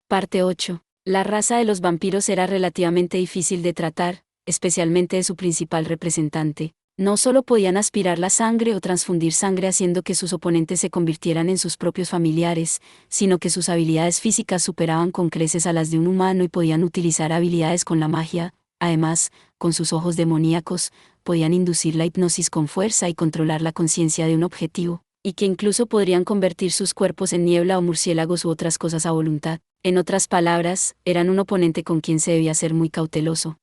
Parte 8. La raza de los vampiros era relativamente difícil de tratar, especialmente de su principal representante. No solo podían aspirar la sangre o transfundir sangre haciendo que sus oponentes se convirtieran en sus propios familiares, sino que sus habilidades físicas superaban con creces a las de un humano y podían utilizar habilidades con la magia. Además, con sus ojos demoníacos, podían inducir la hipnosis con fuerza y controlar la conciencia de un objetivo, y que incluso podrían convertir sus cuerpos en niebla o murciélagos u otras cosas a voluntad. En otras palabras, eran un oponente con quien se debía ser muy cauteloso.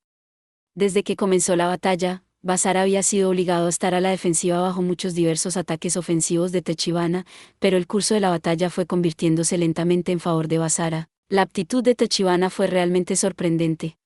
Desde que comenzó la batalla, Basara había sido obligado a estar a la defensiva bajo muchos diversos ataques ofensivos de Tachibana, pero el curso de la batalla fue convirtiéndose lentamente en favor de Basara. La aptitud de Tachibana fue realmente sorprendente.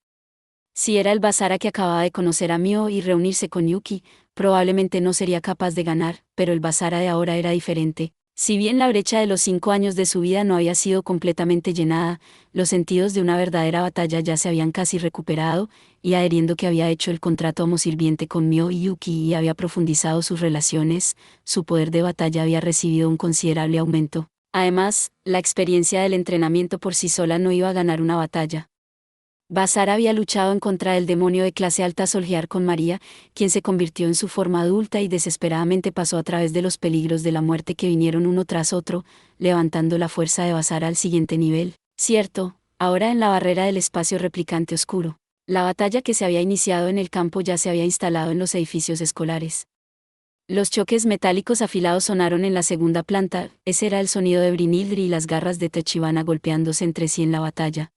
Si era el Basara que acababa de conocer a Mio y reunirse con Yuki, probablemente no sería capaz de ganar, pero el Basara de ahora era diferente. Si bien la brecha de los 5 años de su vida no había sido completamente llenada, los sentidos de una verdadera batalla ya se habían casi recuperado, y adhiriendo que había hecho el contrato amo sirviente con Mio y Yuki y había profundizado sus relaciones, su poder de batalla había recibido un considerable aumento. Además, la experiencia del entrenamiento por sí sola no iba a ganar una batalla. Basara había luchado en contra del demonio de clase alta Solgear con María, quien se convirtió en su forma adulta y desesperadamente pasó a través de los peligros de la muerte que vinieron uno tras otro, levantando la fuerza de Basara al siguiente nivel. Cierto, ahora en la barrera del espacio replicante oscuro. La batalla que se había iniciado en el campo ya se había instalado en los edificios escolares. Los choques metálicos afilados sonaron en la segunda planta, ese era el sonido de Brynhildr y las garras de Tachibana golpeándose entre sí en la batalla.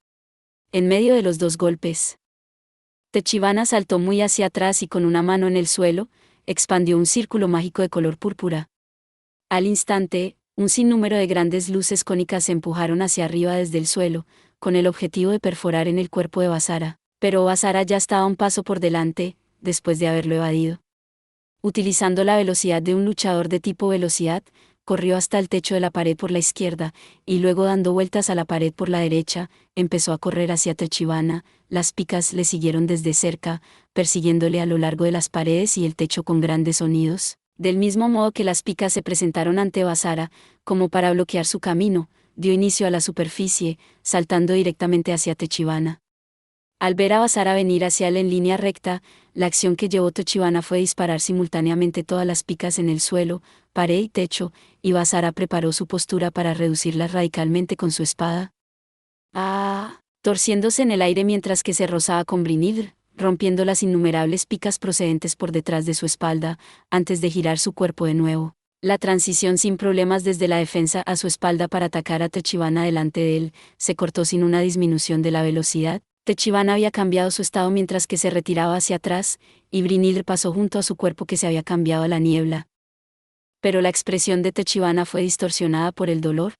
En medio de los dos golpes, Tachibana saltó muy hacia atrás y con una mano en el suelo, expandió un círculo mágico de color púrpura. Al instante, un sinnúmero de grandes luces cónicas se empujaron hacia arriba desde el suelo, con el objetivo de perforar en el cuerpo de Basara, pero Basara ya estaba un paso por delante, después de haberlo evadido. Utilizando la velocidad de un luchador de tipo velocidad, corrió hasta el techo de la pared por la izquierda, y luego dando vueltas a la pared por la derecha, empezó a correr hacia Tachibana. Las picas le siguieron desde cerca, persiguiéndole a lo largo de las paredes y el techo con grandes sonidos. Del mismo modo que las picas se presentaron ante Basara, como para bloquear su camino, dio inicio a la superficie, saltando directamente hacia Tachibana. Al ver a Basara venir hacia él en línea recta, la acción que llevó Tachibana fue disparar simultáneamente todas las picas en el suelo, pared y techo, y Basara preparó su postura para reducirlas radicalmente con su espada. Torciéndose en el aire mientras que se rozaba con Brynhildr, rompiendo las innumerables picas procedentes por detrás de su espalda, antes de girar su cuerpo de nuevo. La transición sin problemas desde la defensa a su espalda para atacar a Tachibana delante de él, se cortó sin una disminución de la velocidad. Tachibana había cambiado su estado mientras que se retiraba hacia atrás, y Brynhildr pasó junto a su cuerpo que se había cambiado a la niebla. Pero la expresión de Tachibana fue distorsionada por el dolor.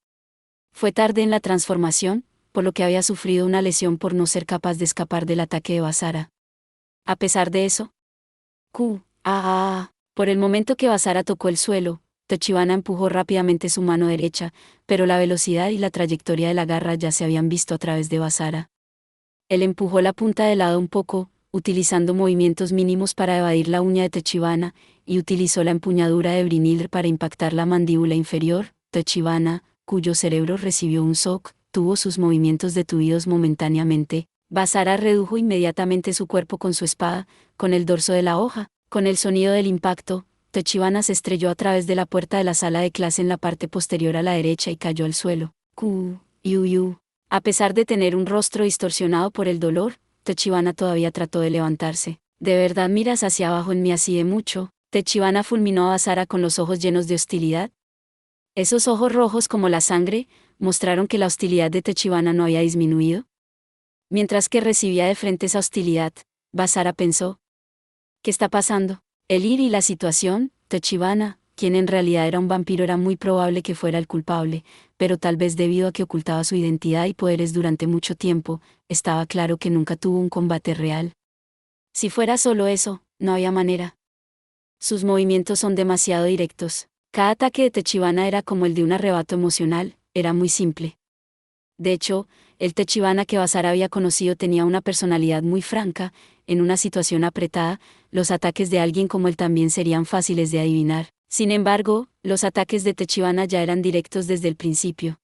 Fue tarde en la transformación, por lo que había sufrido una lesión por no ser capaz de escapar del ataque de Basara. A pesar de eso, por el momento que Basara tocó el suelo, Tachibana empujó rápidamente su mano derecha, pero la velocidad y la trayectoria de la garra ya se habían visto a través de Basara. Él empujó la punta de lado un poco, utilizando movimientos mínimos para evadir la uña de Tachibana, y utilizó la empuñadura de Brynhildr para impactar la mandíbula inferior. Tachibana, cuyo cerebro recibió un shock, tuvo sus movimientos detuidos momentáneamente. Basara redujo inmediatamente su cuerpo con su espada, con el dorso de la hoja. Con el sonido del impacto, Tachibana se estrelló a través de la puerta de la sala de clase en la parte posterior a la derecha y cayó al suelo. A pesar de tener un rostro distorsionado por el dolor, Tachibana todavía trató de levantarse. ¿De verdad miras hacia abajo en mí así de mucho? Tachibana fulminó a Basara con los ojos llenos de hostilidad. Esos ojos rojos como la sangre, mostraron que la hostilidad de Tachibana no había disminuido. Mientras que recibía de frente esa hostilidad, Basara pensó: ¿qué está pasando? El ir y la situación, Tachibana, quien en realidad era un vampiro, era muy probable que fuera el culpable, pero tal vez debido a que ocultaba su identidad y poderes durante mucho tiempo, estaba claro que nunca tuvo un combate real. Si fuera solo eso, no había manera. Sus movimientos son demasiado directos. Cada ataque de Tachibana era como el de un arrebato emocional, era muy simple. De hecho, el Tachibana que Basara había conocido tenía una personalidad muy franca. En una situación apretada, los ataques de alguien como él también serían fáciles de adivinar. Sin embargo, los ataques de Tachibana ya eran directos desde el principio.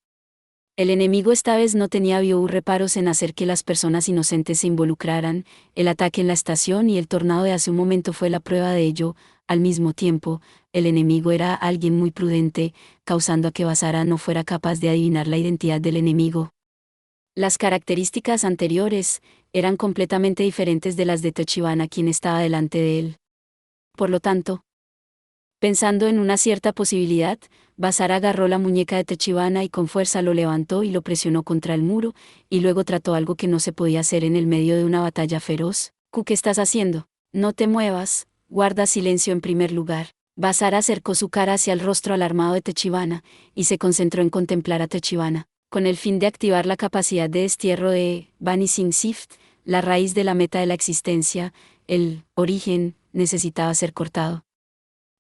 El enemigo esta vez no tenía reparos en hacer que las personas inocentes se involucraran. El ataque en la estación y el tornado de hace un momento fue la prueba de ello. Al mismo tiempo, el enemigo era alguien muy prudente, causando a que Basara no fuera capaz de adivinar la identidad del enemigo. Las características anteriores eran completamente diferentes de las de Tachibana, quien estaba delante de él. Por lo tanto, pensando en una cierta posibilidad, Basara agarró la muñeca de Tachibana y con fuerza lo levantó y lo presionó contra el muro, y luego trató algo que no se podía hacer en el medio de una batalla feroz. ¿Qué estás haciendo? No te muevas, guarda silencio en primer lugar. Basara acercó su cara hacia el rostro alarmado de Tachibana, y se concentró en contemplar a Tachibana, con el fin de activar la capacidad de destierro de Vanishing Shift, la raíz de la meta de la existencia, el origen, necesitaba ser cortado.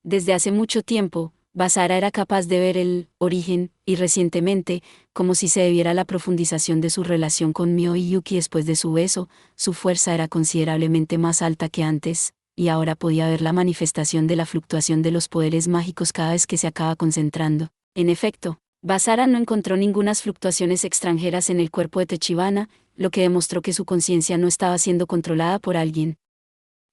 Desde hace mucho tiempo, Basara era capaz de ver el origen, y recientemente, como si se debiera a la profundización de su relación con Mio y Yuki después de su beso, su fuerza era considerablemente más alta que antes, y ahora podía ver la manifestación de la fluctuación de los poderes mágicos cada vez que se acaba concentrando. En efecto, Basara no encontró ningunas fluctuaciones extranjeras en el cuerpo de Tachibana, lo que demostró que su conciencia no estaba siendo controlada por alguien.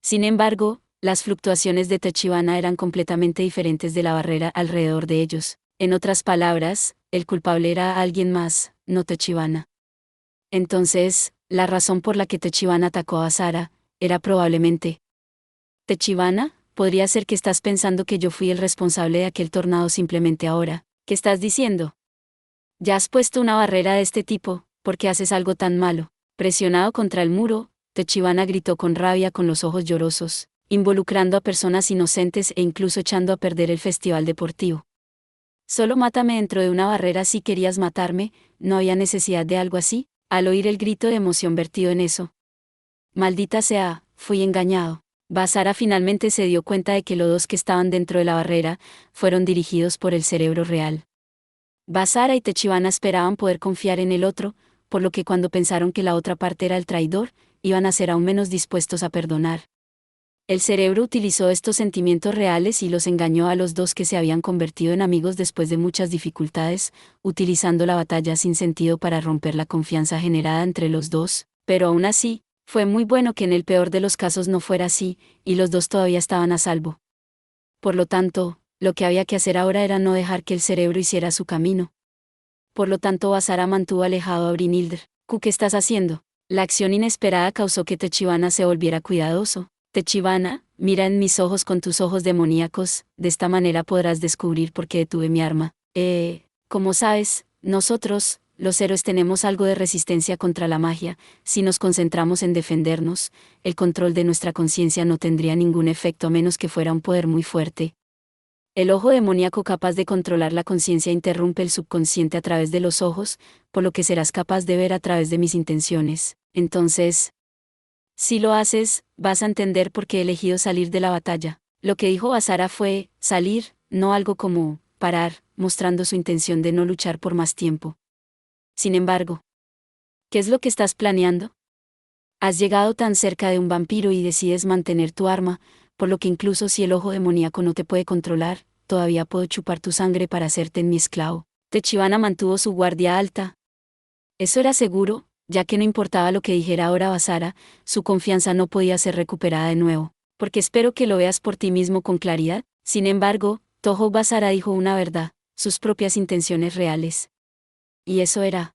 Sin embargo, las fluctuaciones de Tachibana eran completamente diferentes de la barrera alrededor de ellos. En otras palabras, el culpable era alguien más, no Tachibana. Entonces, la razón por la que Tachibana atacó a Basara era probablemente: Tachibana, podría ser que estás pensando que yo fui el responsable de aquel tornado simplemente ahora. ¿Qué estás diciendo? Ya has puesto una barrera de este tipo, ¿por qué haces algo tan malo? Presionado contra el muro, Tachibana gritó con rabia, con los ojos llorosos, involucrando a personas inocentes e incluso echando a perder el festival deportivo. Solo mátame dentro de una barrera si querías matarme, no había necesidad de algo así. Al oír el grito de emoción vertido en eso. Maldita sea, fui engañado. Basara finalmente se dio cuenta de que los dos que estaban dentro de la barrera fueron dirigidos por el cerebro real. Basara y Tachibana esperaban poder confiar en el otro, por lo que cuando pensaron que la otra parte era el traidor, iban a ser aún menos dispuestos a perdonar. El cerebro utilizó estos sentimientos reales y los engañó a los dos que se habían convertido en amigos después de muchas dificultades, utilizando la batalla sin sentido para romper la confianza generada entre los dos, pero aún así, fue muy bueno que en el peor de los casos no fuera así, y los dos todavía estaban a salvo. Por lo tanto, lo que había que hacer ahora era no dejar que el cerebro hiciera su camino. Por lo tanto, Basara mantuvo alejado a Brynhildr. ¿Qué estás haciendo? La acción inesperada causó que Tachibana se volviera cuidadoso. Tachibana, mira en mis ojos con tus ojos demoníacos, de esta manera podrás descubrir por qué detuve mi arma. Como sabes, nosotros, los héroes, tenemos algo de resistencia contra la magia. Si nos concentramos en defendernos, el control de nuestra conciencia no tendría ningún efecto a menos que fuera un poder muy fuerte. El ojo demoníaco capaz de controlar la conciencia interrumpe el subconsciente a través de los ojos, por lo que serás capaz de ver a través de mis intenciones. Entonces, si lo haces, vas a entender por qué he elegido salir de la batalla. Lo que dijo Basara fue, salir, no algo como, parar, mostrando su intención de no luchar por más tiempo. Sin embargo, ¿qué es lo que estás planeando? Has llegado tan cerca de un vampiro y decides mantener tu arma, por lo que incluso si el ojo demoníaco no te puede controlar, todavía puedo chupar tu sangre para hacerte en mi esclavo. Tachibana mantuvo su guardia alta. Eso era seguro, ya que no importaba lo que dijera ahora Basara, su confianza no podía ser recuperada de nuevo. Porque espero que lo veas por ti mismo con claridad. Sin embargo, Toho Basara dijo una verdad, sus propias intenciones reales. Y eso era: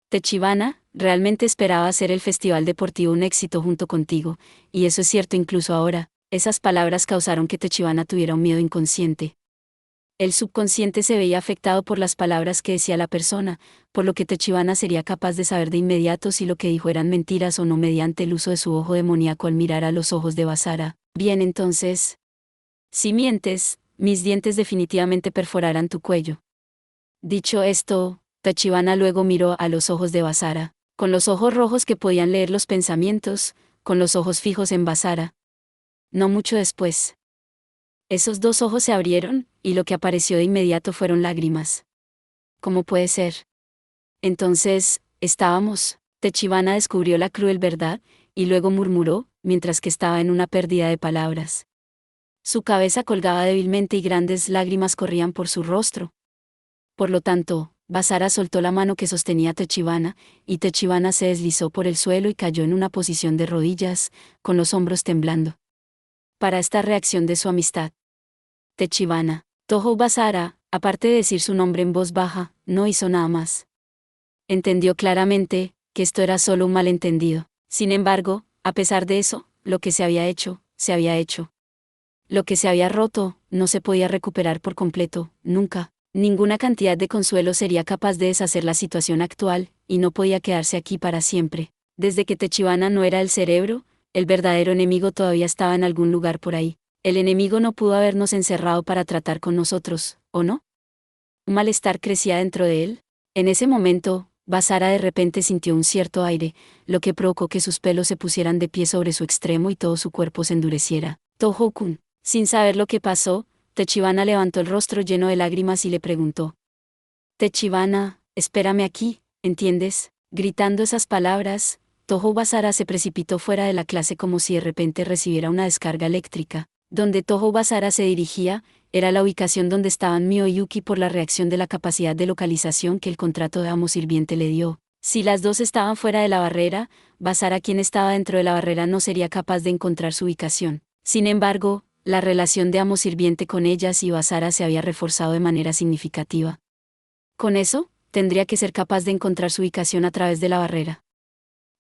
Tachibana, realmente esperaba hacer el festival deportivo un éxito junto contigo, y eso es cierto incluso ahora. Esas palabras causaron que Tachibana tuviera un miedo inconsciente. El subconsciente se veía afectado por las palabras que decía la persona, por lo que Tachibana sería capaz de saber de inmediato si lo que dijo eran mentiras o no mediante el uso de su ojo demoníaco al mirar a los ojos de Basara. Bien, entonces, si mientes, mis dientes definitivamente perforarán tu cuello. Dicho esto, Tachibana luego miró a los ojos de Basara, con los ojos rojos que podían leer los pensamientos, con los ojos fijos en Basara. No mucho después, esos dos ojos se abrieron, y lo que apareció de inmediato fueron lágrimas. ¿Cómo puede ser? Entonces, estábamos. Tachibana descubrió la cruel verdad, y luego murmuró, mientras que estaba en una pérdida de palabras. Su cabeza colgaba débilmente y grandes lágrimas corrían por su rostro. Por lo tanto, Basara soltó la mano que sostenía a Techivana, y Techivana se deslizó por el suelo y cayó en una posición de rodillas, con los hombros temblando. Para esta reacción de su amistad, Techivana, Toho Basara, aparte de decir su nombre en voz baja, no hizo nada más. Entendió claramente que esto era solo un malentendido. Sin embargo, a pesar de eso, lo que se había hecho, se había hecho. Lo que se había roto, no se podía recuperar por completo, nunca. Ninguna cantidad de consuelo sería capaz de deshacer la situación actual, y no podía quedarse aquí para siempre. Desde que Techivana no era el cerebro, el verdadero enemigo todavía estaba en algún lugar por ahí. El enemigo no pudo habernos encerrado para tratar con nosotros, ¿o no? Un malestar crecía dentro de él. En ese momento, Basara de repente sintió un cierto aire, lo que provocó que sus pelos se pusieran de pie sobre su extremo y todo su cuerpo se endureciera. Toho-kun, sin saber lo que pasó, Techivana levantó el rostro lleno de lágrimas y le preguntó. Techivana, espérame aquí, ¿entiendes? Gritando esas palabras, Toho Basara se precipitó fuera de la clase como si de repente recibiera una descarga eléctrica. Donde Toho Basara se dirigía, era la ubicación donde estaban Mio y Yuki por la reacción de la capacidad de localización que el contrato de amo sirviente le dio. Si las dos estaban fuera de la barrera, Basara, quien estaba dentro de la barrera, no sería capaz de encontrar su ubicación. Sin embargo, la relación de amo sirviente con ellas y Basara se había reforzado de manera significativa. Con eso, tendría que ser capaz de encontrar su ubicación a través de la barrera.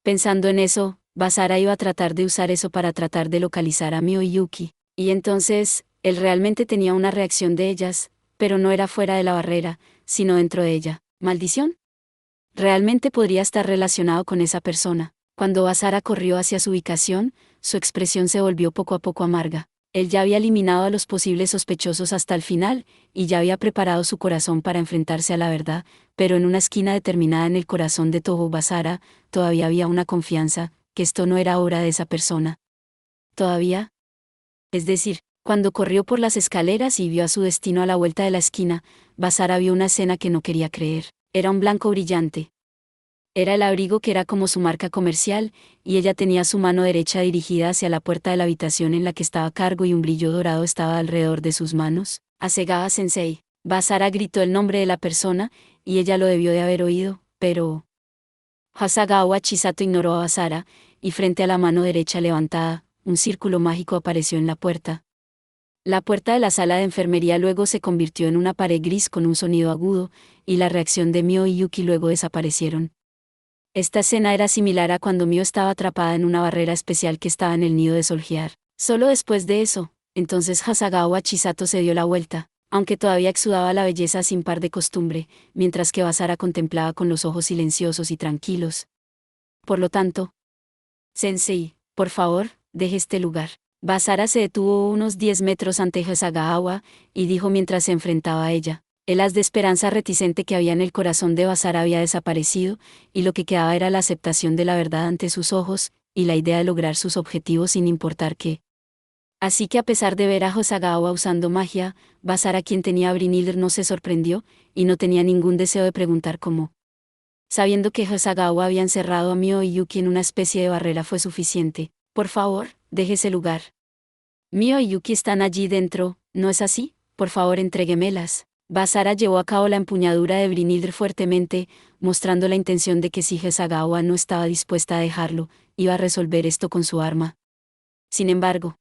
Pensando en eso, Basara iba a tratar de usar eso para tratar de localizar a Mio y Yuki. Y entonces, él realmente tenía una reacción de ellas, pero no era fuera de la barrera, sino dentro de ella. ¿Maldición? Realmente podría estar relacionado con esa persona. Cuando Basara corrió hacia su ubicación, su expresión se volvió poco a poco amarga. Él ya había eliminado a los posibles sospechosos hasta el final, y ya había preparado su corazón para enfrentarse a la verdad, pero en una esquina determinada en el corazón de Toho Basara, todavía había una confianza, que esto no era obra de esa persona. Todavía. Es decir, cuando corrió por las escaleras y vio a su destino a la vuelta de la esquina, Basara vio una escena que no quería creer. Era un blanco brillante. Era el abrigo que era como su marca comercial, y ella tenía su mano derecha dirigida hacia la puerta de la habitación en la que estaba a cargo y un brillo dorado estaba alrededor de sus manos. Hasegawa Sensei. Basara gritó el nombre de la persona, y ella lo debió de haber oído, pero... Hasegawa Chisato ignoró a Basara, y frente a la mano derecha levantada, un círculo mágico apareció en la puerta. La puerta de la sala de enfermería luego se convirtió en una pared gris con un sonido agudo, y la reacción de Mio y Yuki luego desaparecieron. Esta escena era similar a cuando Mio estaba atrapada en una barrera especial que estaba en el nido de Solgiar. Solo después de eso, entonces Hasegawa Chisato se dio la vuelta, aunque todavía exudaba la belleza sin par de costumbre, mientras que Basara contemplaba con los ojos silenciosos y tranquilos. Por lo tanto, Sensei, por favor, deje este lugar. Basara se detuvo unos 10 metros ante Hasegawa, y dijo mientras se enfrentaba a ella. El haz de esperanza reticente que había en el corazón de Basara había desaparecido, y lo que quedaba era la aceptación de la verdad ante sus ojos, y la idea de lograr sus objetivos sin importar qué. Así que a pesar de ver a Hasegawa usando magia, Basara, quien tenía a Brynhildr, no se sorprendió, y no tenía ningún deseo de preguntar cómo. Sabiendo que Hasegawa había encerrado a Mio y Yuki en una especie de barrera fue suficiente. Por favor, deje ese lugar. Mio y Yuki están allí dentro, ¿no es así? Por favor, entréguemelas. Basara llevó a cabo la empuñadura de Brynhildr fuertemente, mostrando la intención de que si Hasegawa no estaba dispuesta a dejarlo, iba a resolver esto con su arma. Sin embargo,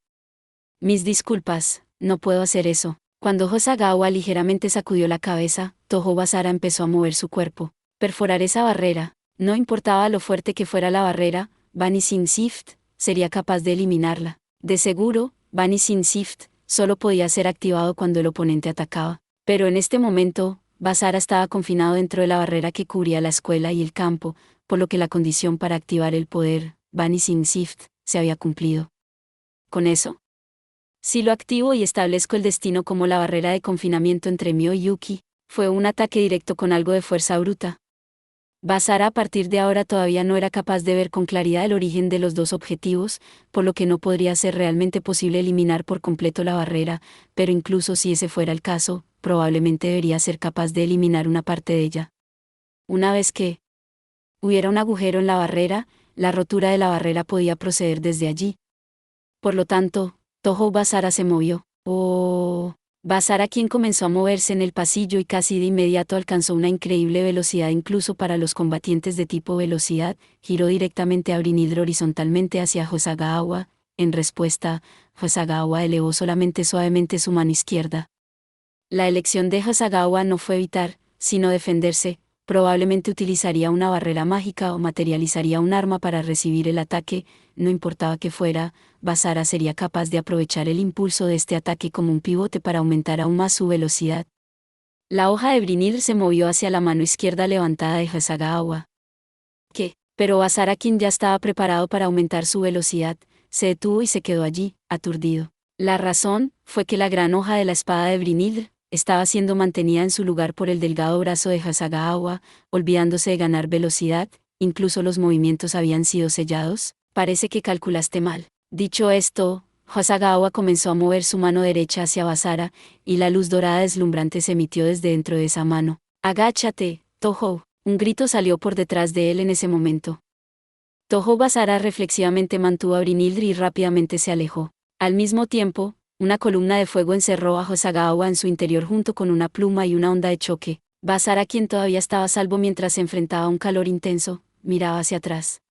mis disculpas, no puedo hacer eso. Cuando Hasegawa ligeramente sacudió la cabeza, Toho Basara empezó a mover su cuerpo. Perforar esa barrera, no importaba lo fuerte que fuera la barrera, Vanishing Shift sería capaz de eliminarla. De seguro, Vanishing Shift solo podía ser activado cuando el oponente atacaba. Pero en este momento, Basara estaba confinado dentro de la barrera que cubría la escuela y el campo, por lo que la condición para activar el poder, Vanishing Shift, se había cumplido. Con eso, si lo activo y establezco el destino como la barrera de confinamiento entre Mio y Yuki, fue un ataque directo con algo de fuerza bruta. Basara a partir de ahora todavía no era capaz de ver con claridad el origen de los dos objetivos, por lo que no podría ser realmente posible eliminar por completo la barrera, pero incluso si ese fuera el caso, probablemente debería ser capaz de eliminar una parte de ella. Una vez que hubiera un agujero en la barrera, la rotura de la barrera podía proceder desde allí. Por lo tanto, Toho Basara se movió. ¡Oh! Basara, quien comenzó a moverse en el pasillo y casi de inmediato alcanzó una increíble velocidad incluso para los combatientes de tipo velocidad, giró directamente a Brynhildr horizontalmente hacia Hosokawa. En respuesta, Hosokawa elevó solamente suavemente su mano izquierda. La elección de Hosokawa no fue evitar, sino defenderse. Probablemente utilizaría una barrera mágica o materializaría un arma para recibir el ataque. No importaba qué fuera, Basara sería capaz de aprovechar el impulso de este ataque como un pivote para aumentar aún más su velocidad. La hoja de Brynhildr se movió hacia la mano izquierda levantada de Hosokawa. ¿Qué? Pero Basara, quien ya estaba preparado para aumentar su velocidad, se detuvo y se quedó allí, aturdido. La razón fue que la gran hoja de la espada de Brynhildr estaba siendo mantenida en su lugar por el delgado brazo de Hosokawa, olvidándose de ganar velocidad. Incluso los movimientos habían sido sellados. Parece que calculaste mal. Dicho esto, Hosokawa comenzó a mover su mano derecha hacia Basara, y la luz dorada deslumbrante se emitió desde dentro de esa mano. «Agáchate, Toho». Un grito salió por detrás de él en ese momento. Toho Basara reflexivamente mantuvo a Brynhildr y rápidamente se alejó. Al mismo tiempo, una columna de fuego encerró a Hosokawa en su interior junto con una pluma y una onda de choque. Basara, quien todavía estaba a salvo mientras se enfrentaba a un calor intenso, miraba hacia atrás.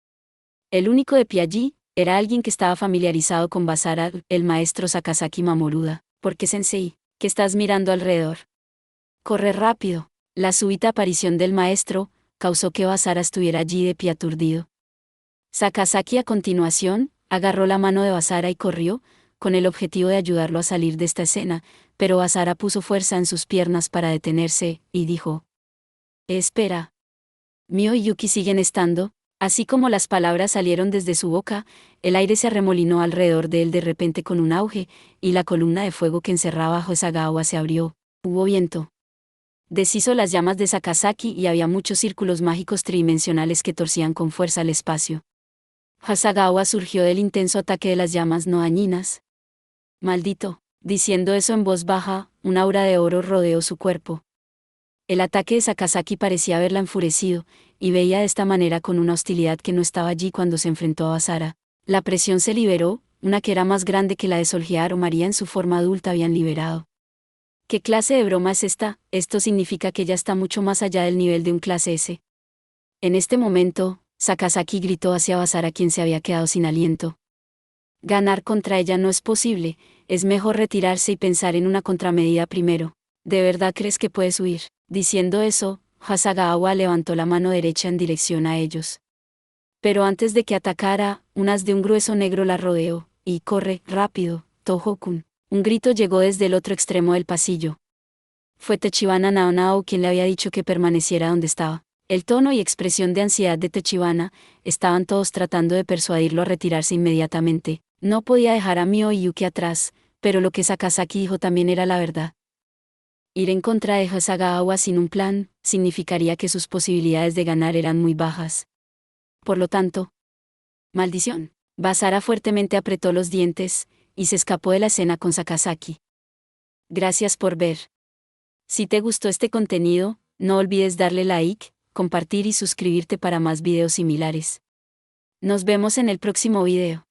El único de pie allí era alguien que estaba familiarizado con Basara, el maestro Sakazaki Mamoruda. «¿Por qué, sensei? ¿Qué estás mirando alrededor? Corre rápido». La súbita aparición del maestro causó que Basara estuviera allí de pie aturdido. Sakazaki, a continuación, agarró la mano de Basara y corrió, con el objetivo de ayudarlo a salir de esta escena, pero Basara puso fuerza en sus piernas para detenerse, y dijo: «Espera». Mio y Yuki siguen estando. Así como las palabras salieron desde su boca, el aire se arremolinó alrededor de él de repente con un auge, y la columna de fuego que encerraba a Hosokawa se abrió. Hubo viento. Deshizo las llamas de Sakazaki y había muchos círculos mágicos tridimensionales que torcían con fuerza el espacio. Hosokawa surgió del intenso ataque de las llamas no dañinas. «Maldito». Diciendo eso en voz baja, un aura de oro rodeó su cuerpo. El ataque de Sakazaki parecía haberla enfurecido, y veía de esta manera con una hostilidad que no estaba allí cuando se enfrentó a Basara. La presión se liberó, una que era más grande que la de Solgear o María en su forma adulta habían liberado. ¿Qué clase de broma es esta? Esto significa que ella está mucho más allá del nivel de un clase S. En este momento, Sakazaki gritó hacia Basara, quien se había quedado sin aliento. Ganar contra ella no es posible, es mejor retirarse y pensar en una contramedida primero. ¿De verdad crees que puedes huir? Diciendo eso, Hosokawa levantó la mano derecha en dirección a ellos. Pero antes de que atacara, un haz de un grueso negro la rodeó, y «corre, rápido, Toho-kun». Un grito llegó desde el otro extremo del pasillo. Fue Tachibana Naonao quien le había dicho que permaneciera donde estaba. El tono y expresión de ansiedad de Tachibana, estaban todos tratando de persuadirlo a retirarse inmediatamente. No podía dejar a Mio y Yuki atrás, pero lo que Sakazaki dijo también era la verdad. Ir en contra de Hosokawa sin un plan, significaría que sus posibilidades de ganar eran muy bajas. Por lo tanto, maldición. Basara fuertemente apretó los dientes, y se escapó de la escena con Sakazaki. Gracias por ver. Si te gustó este contenido, no olvides darle like, compartir y suscribirte para más videos similares. Nos vemos en el próximo video.